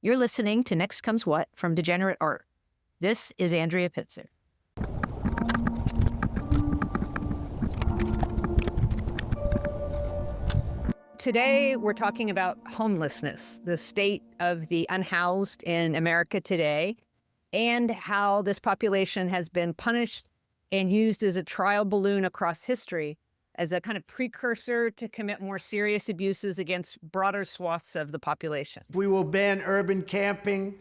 You're listening to Next Comes What from Degenerate Art. This is Andrea Pitzer. Today, we're talking about homelessness, the state of the unhoused in America today, and how this population has been punished and used as a trial balloon across history as a kind of precursor to commit more serious abuses against broader swaths of the population. We will ban urban camping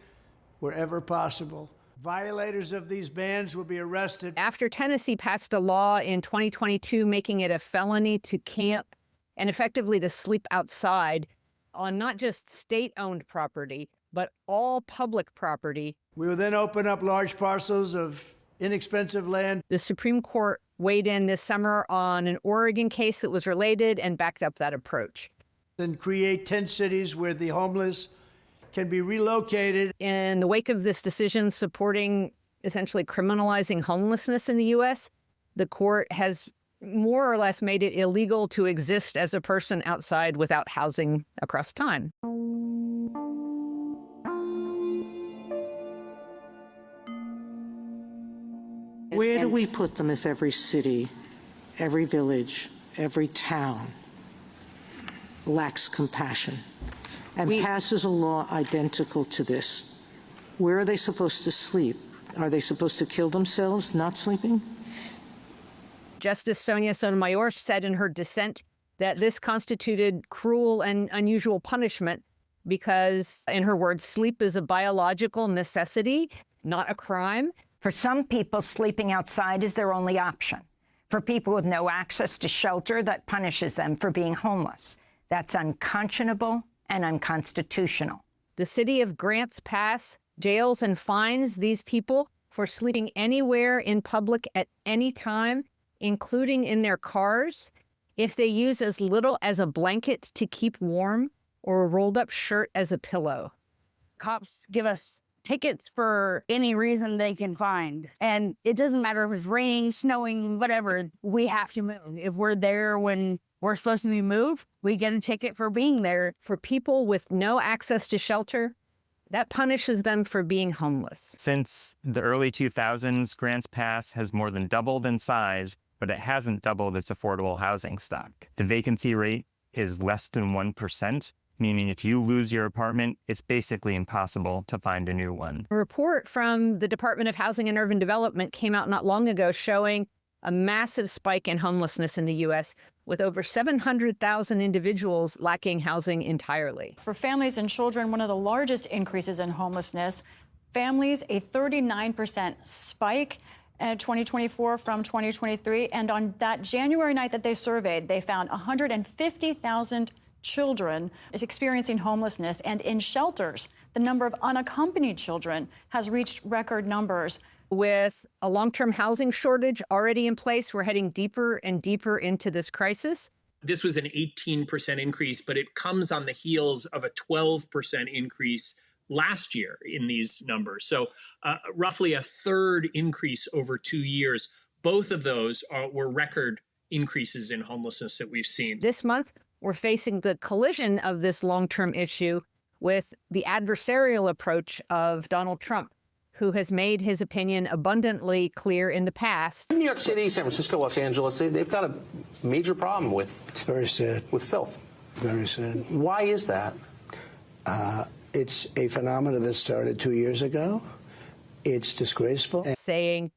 wherever possible. Violators of these bans will be arrested. After Tennessee passed a law in 2022 making it a felony to camp and effectively to sleep outside on not just state-owned property, but all public property. We will then open up large parcels of inexpensive land. The Supreme Court weighed in this summer on an Oregon case that was related and backed up that approach. And create 10 cities where the homeless can be relocated. In the wake of this decision supporting essentially criminalizing homelessness in the U.S., the court has more or less made it illegal to exist as a person outside without housing across time. Where do we put them if every city, every village, every town lacks compassion and passes a law identical to this? Where are they supposed to sleep? Are they supposed to kill themselves not sleeping? Justice Sonia Sotomayor said in her dissent that this constituted cruel and unusual punishment because, in her words, sleep is a biological necessity, not a crime. For some people, sleeping outside is their only option. For people with no access to shelter, that punishes them for being homeless. That's unconscionable and unconstitutional. The city of Grants Pass jails and fines these people for sleeping anywhere in public at any time, including in their cars, if they use as little as a blanket to keep warm or a rolled up shirt as a pillow. Cops give us tickets for any reason they can find. And it doesn't matter if it's raining, snowing, whatever, we have to move. If we're there when we're supposed to be moved, we get a ticket for being there. For people with no access to shelter, that punishes them for being homeless. Since the early 2000s, Grants Pass has more than doubled in size, but it hasn't doubled its affordable housing stock. The vacancy rate is less than 1%. Meaning if you lose your apartment, it's basically impossible to find a new one. A report from the Department of Housing and Urban Development came out not long ago showing a massive spike in homelessness in the U.S., with over 700,000 individuals lacking housing entirely. For families and children, one of the largest increases in homelessness. Families, a 39% spike in 2024 from 2023. And on that January night that they surveyed, they found 150,000 children is experiencing homelessness, and in shelters, the number of unaccompanied children has reached record numbers. With a long-term housing shortage already in place, we're heading deeper and deeper into this crisis. This was an 18% increase, but it comes on the heels of a 12% increase last year in these numbers. So roughly a third increase over 2 years. Both of those were record increases in homelessness that we've seen. This month, we're facing the collision of this long-term issue with the adversarial approach of Donald Trump, who has made his opinion abundantly clear in the past. New York City, San Francisco, Los Angeles, they've got a major problem with It's very sad. With filth. Very sad. Why is that? It's a phenomenon that started 2 years ago. It's disgraceful. Saying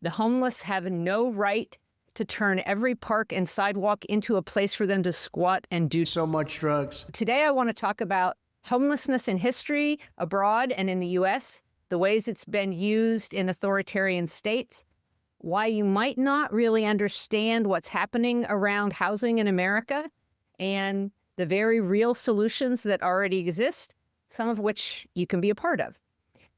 the homeless have no right to turn every park and sidewalk into a place for them to squat and do so much drugs. Today, I want to talk about homelessness in history, abroad and in the U.S., the ways it's been used in authoritarian states, why you might not really understand what's happening around housing in America, and the very real solutions that already exist, some of which you can be a part of.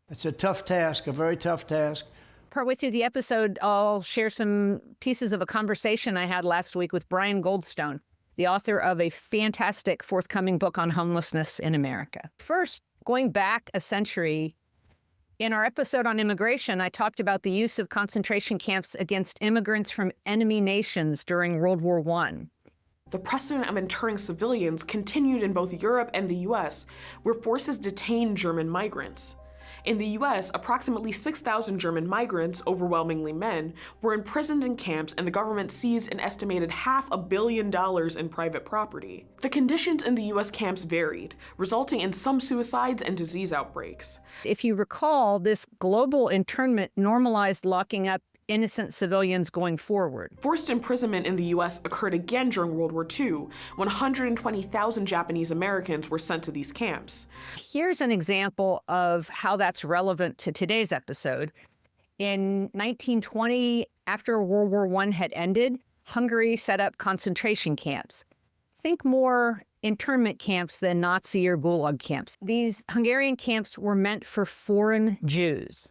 It's a tough task, a very tough task. Partway through the episode, I'll share some pieces of a conversation I had last week with Brian Goldstone, the author of a fantastic forthcoming book on homelessness in America. First, going back a century, in our episode on immigration, I talked about the use of concentration camps against immigrants from enemy nations during World War I. The precedent of interring civilians continued in both Europe and the US, where forces detained German migrants. In the US, approximately 6,000 German migrants, overwhelmingly men, were imprisoned in camps, and the government seized an estimated $500 million in private property. The conditions in the US camps varied, resulting in some suicides and disease outbreaks. If you recall, this global internment normalized locking up innocent civilians going forward. Forced imprisonment in the US occurred again during World War II, when 120,000 Japanese Americans were sent to these camps. Here's an example of how that's relevant to today's episode. In 1920, after World War I had ended, Hungary set up concentration camps. Think more internment camps than Nazi or Gulag camps. These Hungarian camps were meant for foreign Jews.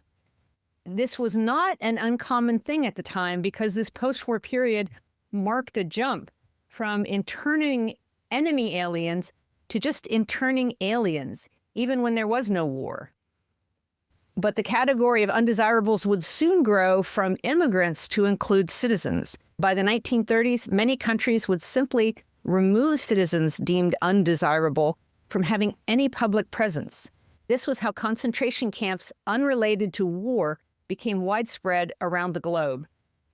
This was not an uncommon thing at the time because this post-war period marked a jump from interning enemy aliens to just interning aliens, even when there was no war. But the category of undesirables would soon grow from immigrants to include citizens. By the 1930s, many countries would simply remove citizens deemed undesirable from having any public presence. This was how concentration camps unrelated to war became widespread around the globe,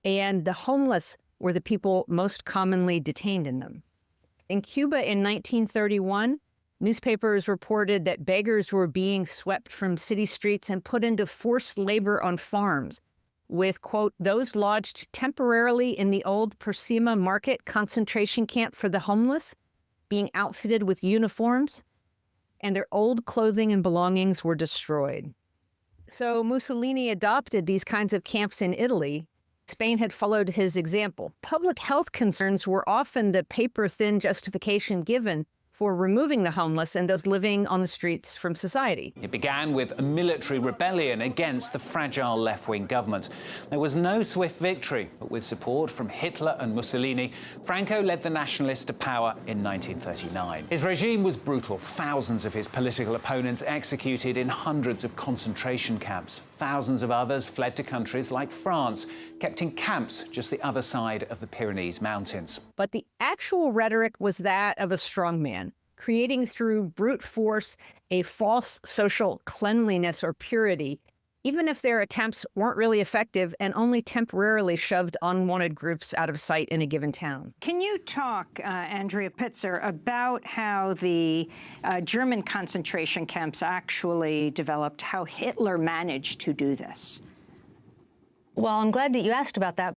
and the homeless were the people most commonly detained in them. In Cuba in 1931, newspapers reported that beggars were being swept from city streets and put into forced labor on farms, with, quote, those lodged temporarily in the old Persima Market concentration camp for the homeless being outfitted with uniforms, and their old clothing and belongings were destroyed. So Mussolini adopted these kinds of camps in Italy. Spain had followed his example. Public health concerns were often the paper-thin justification given for removing the homeless and those living on the streets from society. It began with a military rebellion against the fragile left-wing government. There was no swift victory, but with support from Hitler and Mussolini, Franco led the nationalists to power in 1939. His regime was brutal. Thousands of his political opponents executed in hundreds of concentration camps. Thousands of others fled to countries like France, kept in camps just the other side of the Pyrenees Mountains. But the actual rhetoric was that of a strongman, creating through brute force a false social cleanliness or purity, even if their attempts weren't really effective and only temporarily shoved unwanted groups out of sight in a given town. Can you talk, Andrea Pitzer, about how the German concentration camps actually developed, how Hitler managed to do this? Well, I'm glad that you asked about that.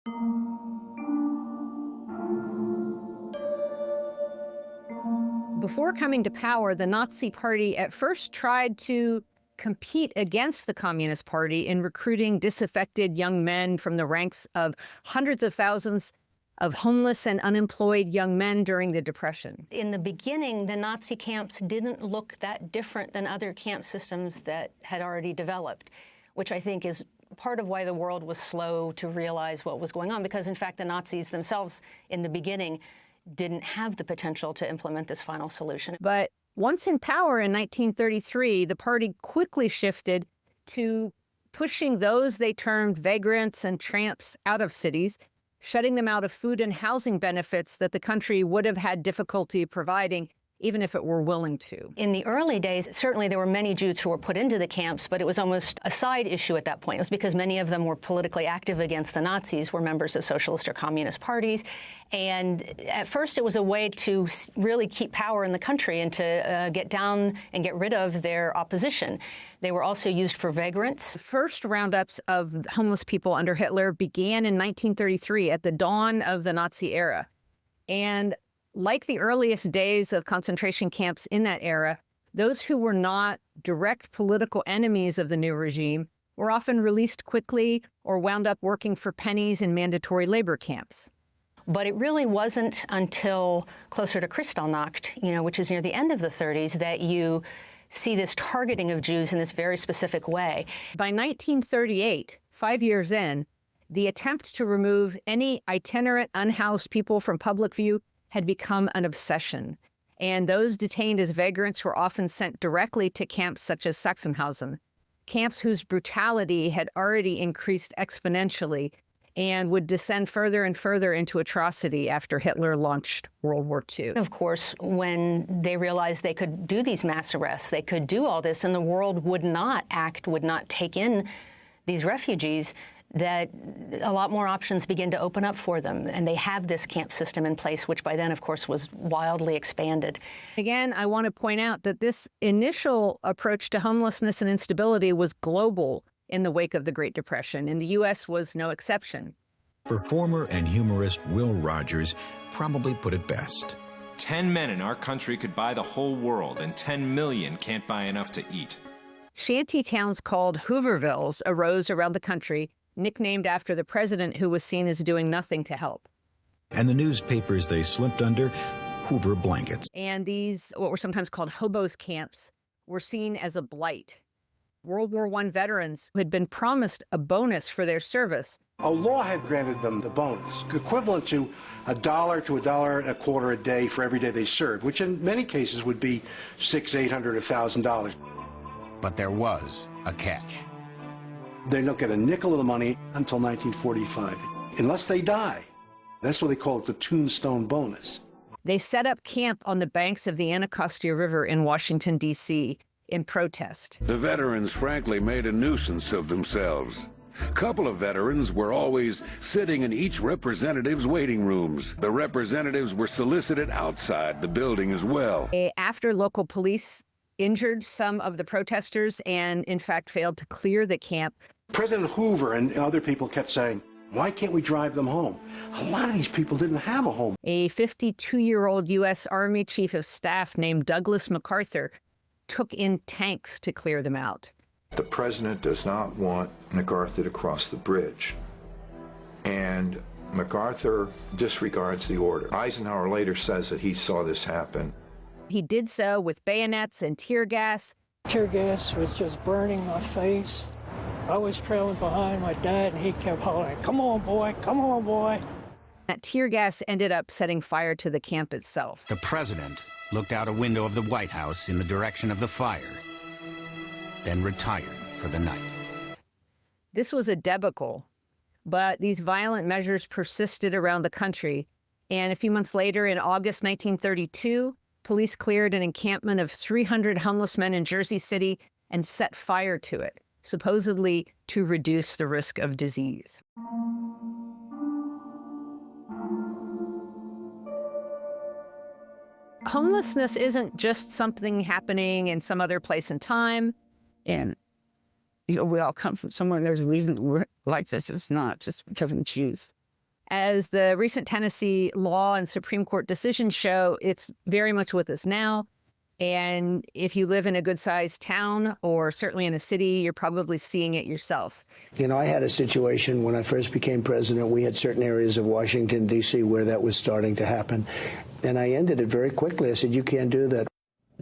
Before coming to power, the Nazi Party at first tried to compete against the Communist Party in recruiting disaffected young men from the ranks of hundreds of thousands of homeless and unemployed young men during the Depression. In the beginning, the Nazi camps didn't look that different than other camp systems that had already developed, which I think is part of why the world was slow to realize what was going on, because in fact the Nazis themselves in the beginning didn't have the potential to implement this final solution. But once in power in 1933, the party quickly shifted to pushing those they termed vagrants and tramps out of cities, shutting them out of food and housing benefits that the country would have had difficulty providing even if it were willing to. In the early days, certainly there were many Jews who were put into the camps, but it was almost a side issue at that point. It was because many of them were politically active against the Nazis, were members of socialist or communist parties. And at first it was a way to really keep power in the country and to get down and get rid of their opposition. They were also used for vagrants. The first roundups of homeless people under Hitler began in 1933 at the dawn of the Nazi era. And like the earliest days of concentration camps in that era, those who were not direct political enemies of the new regime were often released quickly or wound up working for pennies in mandatory labor camps. But it really wasn't until closer to Kristallnacht, which is near the end of the 30s, that you see this targeting of Jews in this very specific way. By 1938, 5 years in, the attempt to remove any itinerant, unhoused people from public view had become an obsession, and those detained as vagrants were often sent directly to camps such as Sachsenhausen, camps whose brutality had already increased exponentially and would descend further and further into atrocity after Hitler launched World War II. Of course, when they realized they could do these mass arrests, they could do all this, and the world would not act, would not take in these refugees, that a lot more options begin to open up for them. And they have this camp system in place, which by then, of course, was wildly expanded. Again, I want to point out that this initial approach to homelessness and instability was global in the wake of the Great Depression, and the U.S. was no exception. Performer and humorist Will Rogers probably put it best. 10 men in our country could buy the whole world, and 10 million can't buy enough to eat. Shanty towns called Hoovervilles arose around the country, nicknamed after the president who was seen as doing nothing to help. And the newspapers they slipped under, Hoover blankets. And these, what were sometimes called hobos camps, were seen as a blight. World War I veterans who had been promised a bonus for their service. A law had granted them the bonus, equivalent to $1 to $1.25 a day for every day they served, which in many cases would be $600, $800, $1,000. But there was a catch. They don't get a nickel of the money until 1945, unless they die. That's what they call it, the tombstone bonus. They set up camp on the banks of the Anacostia River in Washington, D.C., in protest. The veterans frankly made a nuisance of themselves. A couple of veterans were always sitting in each representative's waiting rooms. The representatives were solicited outside the building as well. After local police injured some of the protesters and, in fact, failed to clear the camp, President Hoover and other people kept saying, why can't we drive them home? A lot of these people didn't have a home. A 52-year-old U.S. Army Chief of Staff named Douglas MacArthur took in tanks to clear them out. The president does not want MacArthur to cross the bridge, and MacArthur disregards the order. Eisenhower later says that he saw this happen. He did so with bayonets and tear gas. Tear gas was just burning my face. I was trailing behind my dad, and he kept hollering, "Come on, boy, come on, boy." That tear gas ended up setting fire to the camp itself. The president looked out a window of the White House in the direction of the fire, then retired for the night. This was a debacle, but these violent measures persisted around the country. And a few months later, in August 1932, police cleared an encampment of 300 homeless men in Jersey City and set fire to it, supposedly to reduce the risk of disease. Homelessness isn't just something happening in some other place and time. And, we all come from somewhere. There's a reason we're like this. It's not just because we choose. As the recent Tennessee law and Supreme Court decisions show, it's very much with us now. And if you live in a good-sized town or certainly in a city, you're probably seeing it yourself. I had a situation when I first became president. We had certain areas of Washington, D.C. where that was starting to happen. And I ended it very quickly. I said, you can't do that.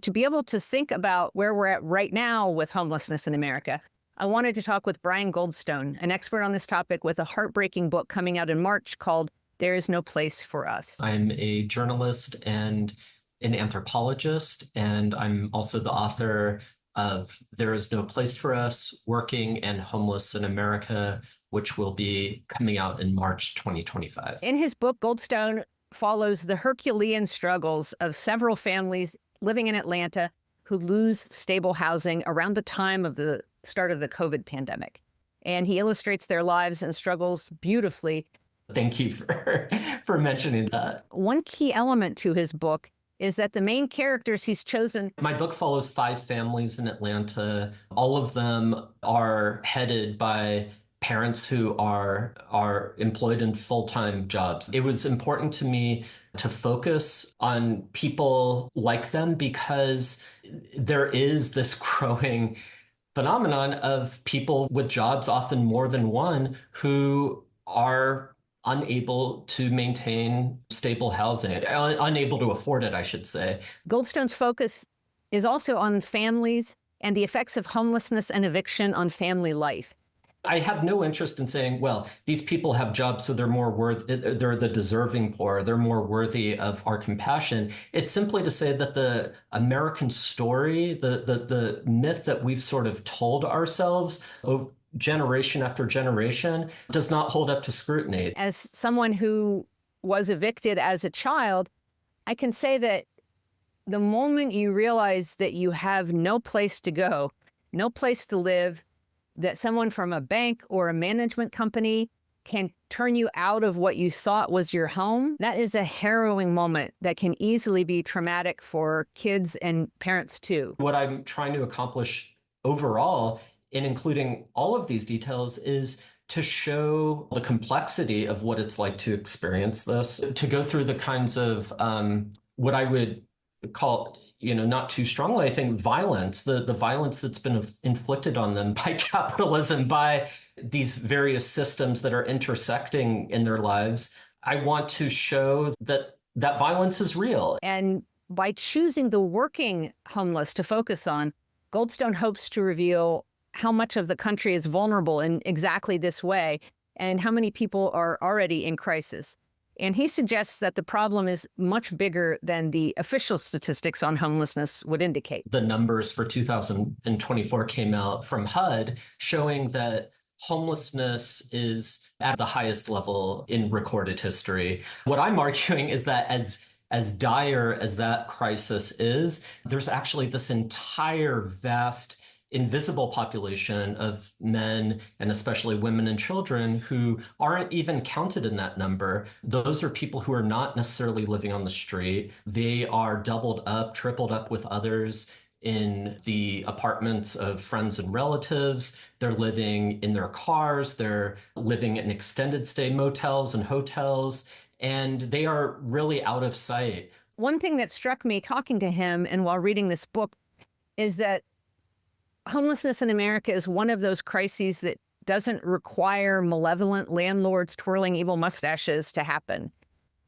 To be able to think about where we're at right now with homelessness in America, I wanted to talk with Brian Goldstone, an expert on this topic with a heartbreaking book coming out in March called There Is No Place for Us. I'm a journalist and an anthropologist, and I'm also the author of There Is No Place for Us, Working and Homeless in America, which will be coming out in March 2025. In his book, Goldstone follows the Herculean struggles of several families living in Atlanta who lose stable housing around the time of the start of the COVID pandemic. And he illustrates their lives and struggles beautifully. Thank you for mentioning that. One key element to his book is that the main characters he's chosen. My book follows 5 families in Atlanta. All of them are headed by parents who are employed in full-time jobs. It was important to me to focus on people like them because there is this growing phenomenon of people with jobs, often more than one, who are unable to maintain stable housing, unable to afford it, I should say. Goldstone's focus is also on families and the effects of homelessness and eviction on family life. I have no interest in saying, well, these people have jobs, so they're more worthy, they're the deserving poor, they're more worthy of our compassion. It's simply to say that the American story, the myth that we've sort of told ourselves generation after generation does not hold up to scrutiny. As someone who was evicted as a child, I can say that the moment you realize that you have no place to go, no place to live, that someone from a bank or a management company can turn you out of what you thought was your home, that is a harrowing moment that can easily be traumatic for kids and parents too. What I'm trying to accomplish overall in including all of these details is to show the complexity of what it's like to experience this, to go through the kinds of what I would call, not too strongly, I think, violence, the violence that's been inflicted on them by capitalism, by these various systems that are intersecting in their lives. I want to show that violence is real. And by choosing the working homeless to focus on, Goldstone hopes to reveal how much of the country is vulnerable in exactly this way and how many people are already in crisis. And he suggests that the problem is much bigger than the official statistics on homelessness would indicate. The numbers for 2024 came out from HUD showing that homelessness is at the highest level in recorded history. What I'm arguing is that as dire as that crisis is, there's actually this entire vast invisible population of men, and especially women and children, who aren't even counted in that number. Those are people who are not necessarily living on the street. They are doubled up, tripled up with others in the apartments of friends and relatives. They're living in their cars. They're living in extended stay motels and hotels, and they are really out of sight. One thing that struck me talking to him and while reading this book is that homelessness in America is one of those crises that doesn't require malevolent landlords twirling evil mustaches to happen.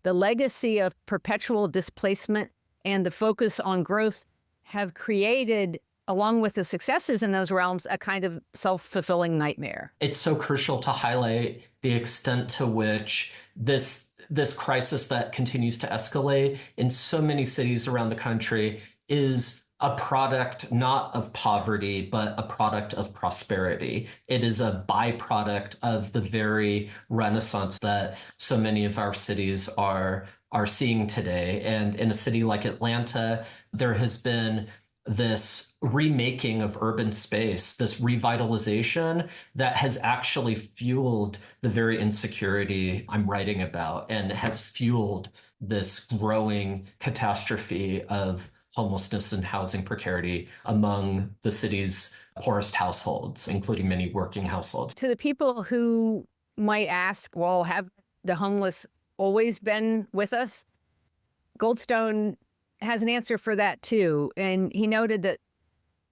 The legacy of perpetual displacement and the focus on growth have created, along with the successes in those realms, a kind of self-fulfilling nightmare. It's so crucial to highlight the extent to which this crisis that continues to escalate in so many cities around the country is a product not of poverty, but a product of prosperity. It is a byproduct of the very renaissance that so many of our cities are seeing today. And in a city like Atlanta, there has been this remaking of urban space, this revitalization that has actually fueled the very insecurity I'm writing about and has fueled this growing catastrophe of homelessness and housing precarity among the city's poorest households, including many working households. To the people who might ask, well, have the homeless always been with us? Goldstone has an answer for that too. And he noted that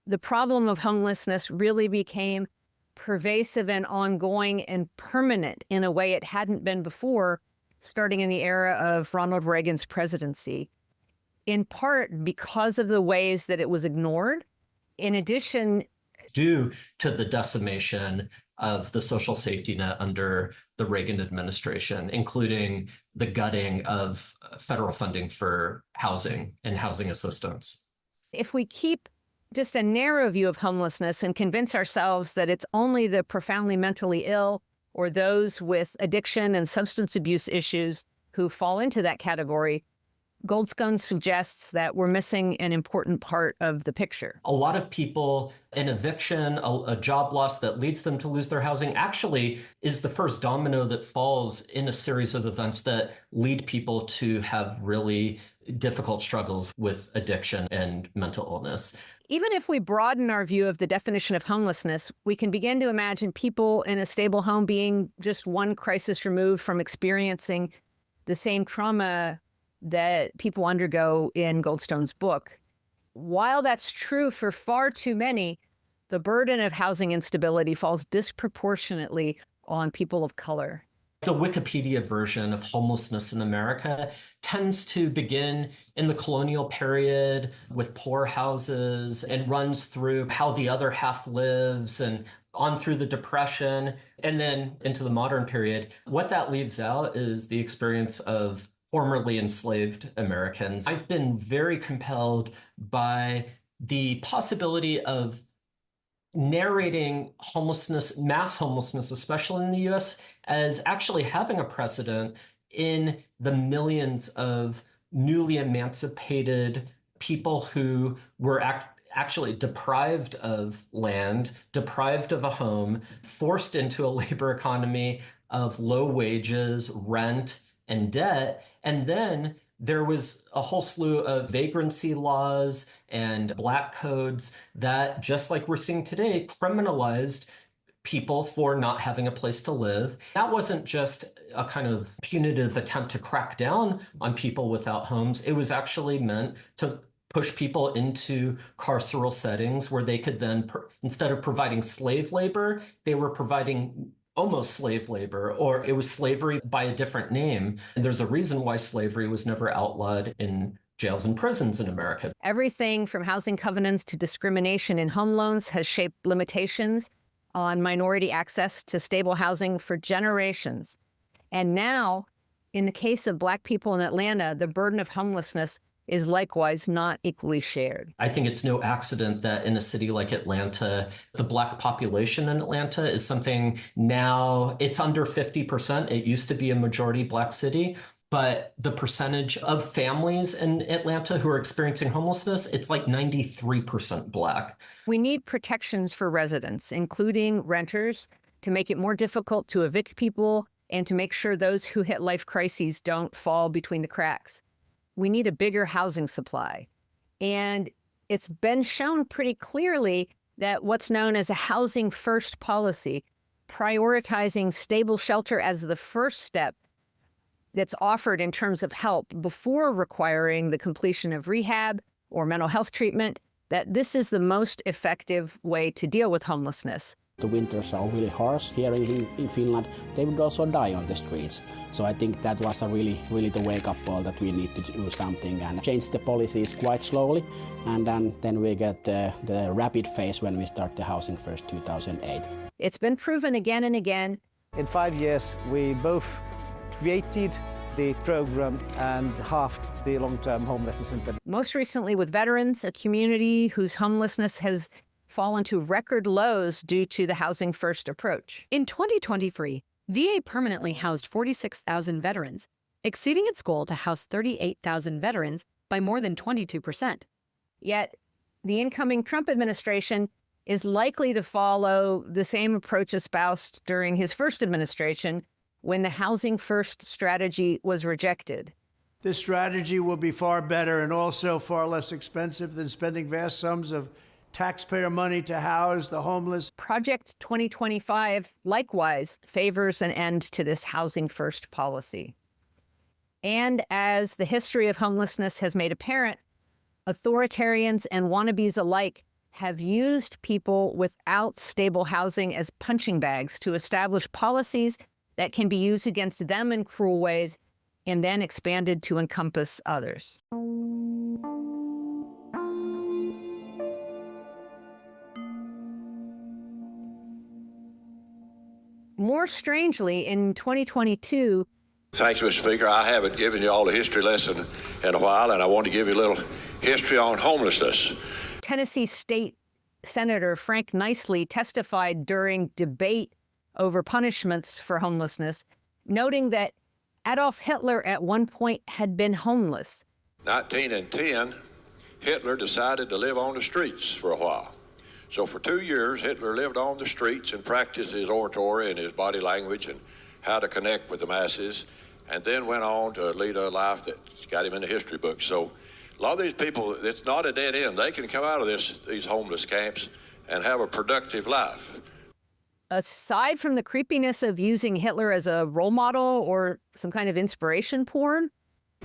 the problem of homelessness really became pervasive and ongoing and permanent in a way it hadn't been before, starting in the era of Ronald Reagan's presidency, in part because of the ways that it was ignored. In addition, due to the decimation of the social safety net under the Reagan administration, including the gutting of federal funding for housing and housing assistance. If we keep just a narrow view of homelessness and convince ourselves that it's only the profoundly mentally ill or those with addiction and substance abuse issues who fall into that category, Goldstone suggests that we're missing an important part of the picture. A lot of people, an eviction, a job loss that leads them to lose their housing actually is the first domino that falls in a series of events that lead people to have really difficult struggles with addiction and mental illness. Even if we broaden our view of the definition of homelessness, we can begin to imagine people in a stable home being just one crisis removed from experiencing the same trauma that people undergo in Goldstone's book. While that's true for far too many, the burden of housing instability falls disproportionately on people of color. The Wikipedia version of homelessness in America tends to begin in the colonial period with poor houses and runs through how the other half lives and on through the Depression and then into the modern period. What that leaves out is the experience of formerly enslaved Americans. I've been very compelled by the possibility of narrating homelessness, mass homelessness, especially in the US, as actually having a precedent in the millions of newly emancipated people who were actually deprived of land, deprived of a home, forced into a labor economy of low wages, rent, and debt. And then there was a whole slew of vagrancy laws and black codes that, just like we're seeing today, criminalized people for not having a place to live. That wasn't just a kind of punitive attempt to crack down on people without homes. It was actually meant to push people into carceral settings where they could then, instead of providing slave labor, they were providing almost slave labor, or it was slavery by a different name. And there's a reason why slavery was never outlawed in jails and prisons in America. Everything from housing covenants to discrimination in home loans has shaped limitations on minority access to stable housing for generations. And now, in the case of Black people in Atlanta, the burden of homelessness is likewise not equally shared. I think it's no accident that in a city like Atlanta, the Black population in Atlanta is something now, it's under 50%. It used to be a majority Black city, but the percentage of families in Atlanta who are experiencing homelessness, it's like 93% Black. We need protections for residents, including renters, to make it more difficult to evict people and to make sure those who hit life crises don't fall between the cracks. We need a bigger housing supply. And it's been shown pretty clearly that what's known as a housing first policy, prioritizing stable shelter as the first step that's offered in terms of help before requiring the completion of rehab or mental health treatment, that this is the most effective way to deal with homelessness. The winters are really harsh here in Finland. They would also die on the streets. So I think that was a really the wake-up call that we need to do something and change the policies quite slowly. And then we get the rapid phase when we start the Housing First 2008. It's been proven again and again. In 5 years, we both created the program and halved the long-term homelessness in Finland. Most recently with veterans, a community whose homelessness has fallen to record lows due to the Housing First approach. In 2023, VA permanently housed 46,000 veterans, exceeding its goal to house 38,000 veterans by more than 22%. Yet, the incoming Trump administration is likely to follow the same approach espoused during his first administration when the Housing First strategy was rejected. This strategy will be far better and also far less expensive than spending vast sums of taxpayer money to house the homeless. Project 2025 likewise favors an end to this Housing First policy. And as the history of homelessness has made apparent, authoritarians and wannabes alike have used people without stable housing as punching bags to establish policies that can be used against them in cruel ways and then expanded to encompass others. More strangely, in 2022... Thanks, Mr. Speaker. I haven't given you all the history lesson in a while, and I want to give you a little history on homelessness. Tennessee State Senator Frank Nicely testified during debate over punishments for homelessness, noting that Adolf Hitler at one point had been homeless. 1910, Hitler decided to live on the streets for a while. So for 2 years, Hitler lived on the streets and practiced his oratory and his body language and how to connect with the masses, and then went on to lead a life that got him in the history books. So a lot of these people, it's not a dead end. They can come out of these homeless camps and have a productive life. Aside from the creepiness of using Hitler as a role model or some kind of inspiration porn,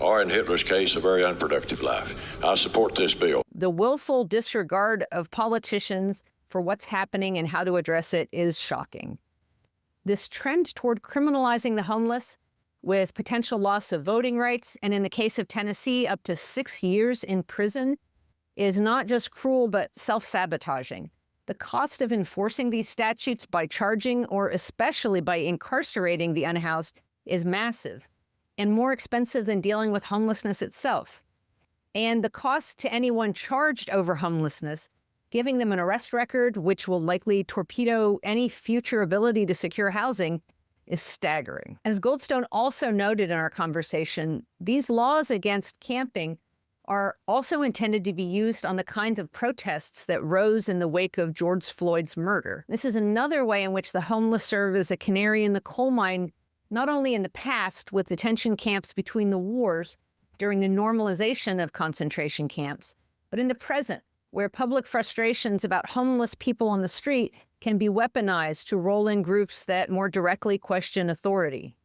or in Hitler's case, a very unproductive life, I support this bill. The willful disregard of politicians for what's happening and how to address it is shocking. This trend toward criminalizing the homeless, with potential loss of voting rights, and in the case of Tennessee, up to 6 years in prison, is not just cruel but self-sabotaging. The cost of enforcing these statutes by charging or especially by incarcerating the unhoused is massive and more expensive than dealing with homelessness itself. And the cost to anyone charged over homelessness giving them an arrest record, which will likely torpedo any future ability to secure housing, is staggering. As Goldstone also noted in our conversation, these laws against camping are also intended to be used on the kinds of protests that rose in the wake of George Floyd's murder. This is another way in which the homeless serve as a canary in the coal mine, not only in the past with detention camps between the wars during the normalization of concentration camps, but in the present, where public frustrations about homeless people on the street can be weaponized to roll in groups that more directly question authority.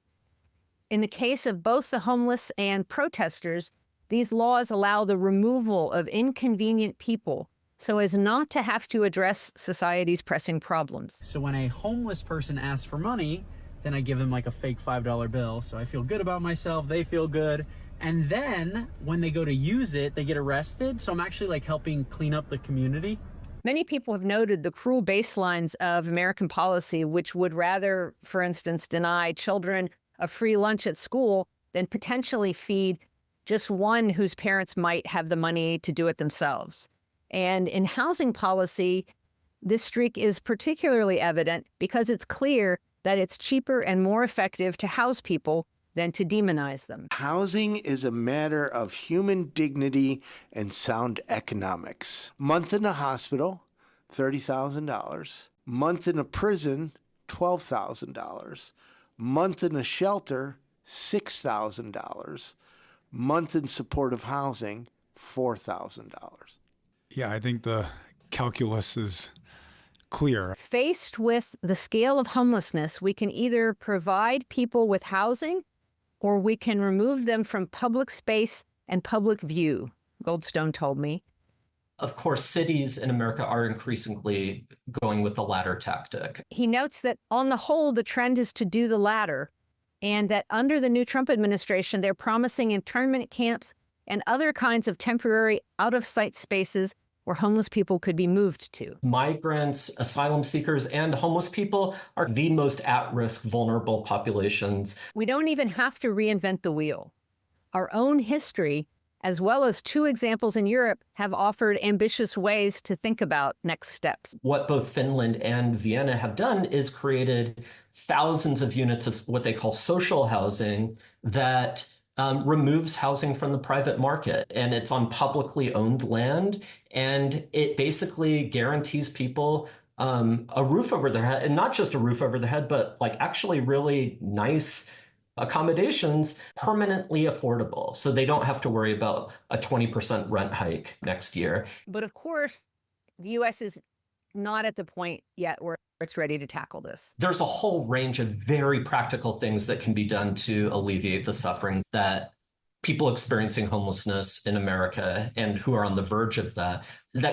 In the case of both the homeless and protesters, these laws allow the removal of inconvenient people so as not to have to address society's pressing problems. So when a homeless person asks for money, then I give them like a fake $5 bill. So I feel good about myself, they feel good. And then when they go to use it, they get arrested. So I'm actually like helping clean up the community. Many people have noted the cruel baselines of American policy, which would rather, for instance, deny children a free lunch at school than potentially feed just one whose parents might have the money to do it themselves. And in housing policy, this streak is particularly evident because it's clear that it's cheaper and more effective to house people than to demonize them. Housing is a matter of human dignity and sound economics. Month in a hospital, $30,000. Month in a prison, $12,000. Month in a shelter, $6,000. Month in supportive housing, $4,000. Yeah, I think the calculus is clear. Faced with the scale of homelessness, we can either provide people with housing or we can remove them from public space and public view, Goldstone told me. Of course, cities in America are increasingly going with the latter tactic. He notes that on the whole, the trend is to do the latter, and that under the new Trump administration, they're promising internment camps and other kinds of temporary out-of-sight spaces where homeless people could be moved to. Migrants, asylum seekers, and homeless people are the most at-risk, vulnerable populations. We don't even have to reinvent the wheel. Our own history, as well as two examples in Europe, have offered ambitious ways to think about next steps. What both Finland and Vienna have done is created thousands of units of what they call social housing that removes housing from the private market, and it's on publicly owned land, and it basically guarantees people a roof over their head, and not just a roof over their head, but like actually really nice accommodations, permanently affordable, so they don't have to worry about a 20% rent hike next year. But of course, the U.S. is not at the point yet where it's ready to tackle this. There's a whole range of very practical things that can be done to alleviate the suffering that people experiencing homelessness in America and who are on the verge of that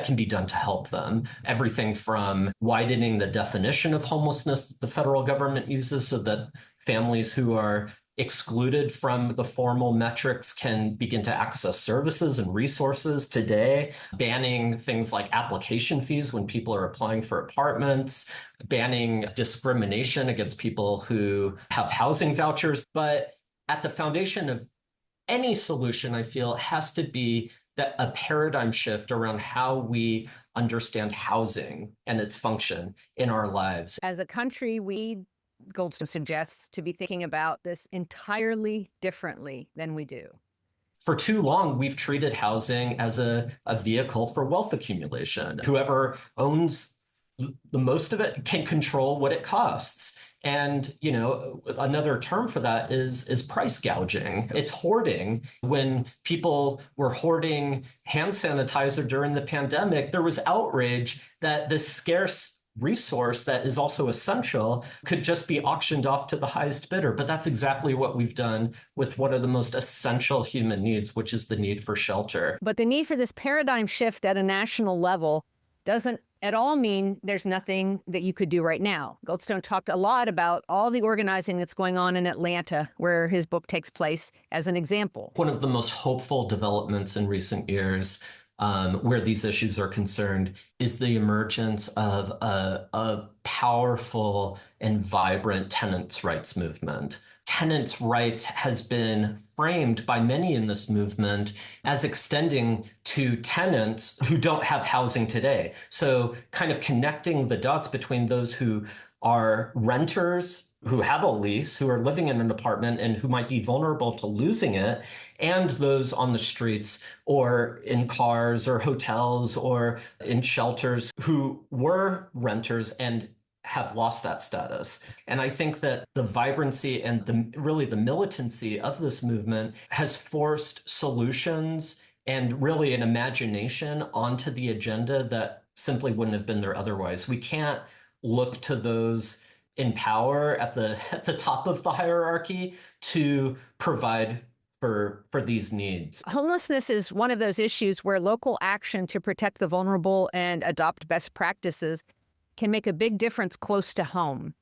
can be done to help them. Everything from widening the definition of homelessness that the federal government uses so that families who are excluded from the formal metrics can begin to access services and resources today, banning things like application fees when people are applying for apartments, banning discrimination against people who have housing vouchers. But at the foundation of any solution, I feel, has to be that a paradigm shift around how we understand housing and its function in our lives. As a country, Goldstone suggests to be thinking about this entirely differently than we do. For too long, we've treated housing as a vehicle for wealth accumulation. Whoever owns the most of it can control what it costs. And, you know, another term for that is price gouging. It's hoarding. When people were hoarding hand sanitizer during the pandemic, there was outrage that this scarce resource that is also essential could just be auctioned off to the highest bidder. But that's exactly what we've done with one of the most essential human needs, which is the need for shelter. But the need for this paradigm shift at a national level doesn't at all mean there's nothing that you could do right now. Goldstone talked a lot about all the organizing that's going on in Atlanta, where his book takes place, as an example. One of the most hopeful developments in recent years where these issues are concerned is the emergence of a powerful and vibrant tenants' rights movement. tenants' rights has been framed by many in this movement as extending to tenants who don't have housing today. So kind of connecting the dots between those who are renters, who have a lease, who are living in an apartment and who might be vulnerable to losing it, and those on the streets or in cars or hotels or in shelters who were renters and have lost that status. And I think that the vibrancy and really the militancy of this movement has forced solutions and really an imagination onto the agenda that simply wouldn't have been there otherwise. We can't look to those in power at the top of the hierarchy to provide for these needs. Homelessness is one of those issues where local action to protect the vulnerable and adopt best practices can make a big difference close to home.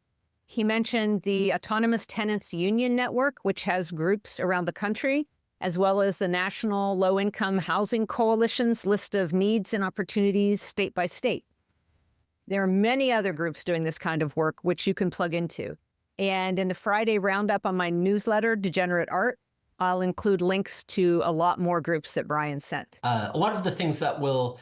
He mentioned the Autonomous Tenants Union Network, which has groups around the country, as well as the National Low-Income Housing Coalition's list of needs and opportunities state by state. There are many other groups doing this kind of work, which you can plug into. And in the Friday roundup on my newsletter, Degenerate Art, I'll include links to a lot more groups that Brian sent. A lot of the things that will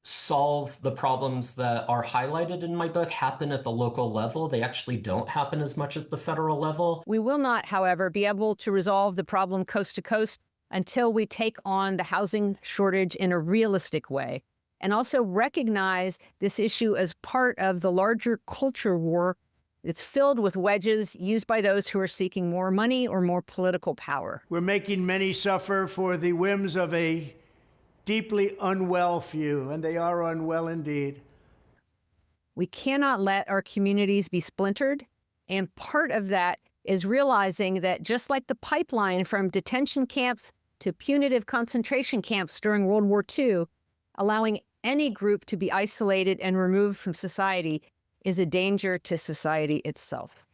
solve the problems that are highlighted in my book happen at the local level. They actually don't happen as much at the federal level. We will not, however, be able to resolve the problem coast to coast until we take on the housing shortage in a realistic way, and also recognize this issue as part of the larger culture war that's filled with wedges used by those who are seeking more money or more political power. We're making many suffer for the whims of a deeply unwell few, and they are unwell indeed. We cannot let our communities be splintered, and part of that is realizing that just like the pipeline from detention camps to punitive concentration camps during World War II, allowing any group to be isolated and removed from society is a danger to society itself.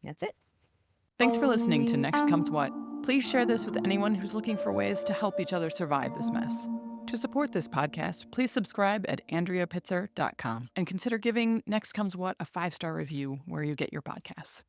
That's it. Thanks for listening to Next Comes What. Please share this with anyone who's looking for ways to help each other survive this mess. To support this podcast, please subscribe at AndreaPitzer.com and consider giving Next Comes What a 5-star review where you get your podcasts.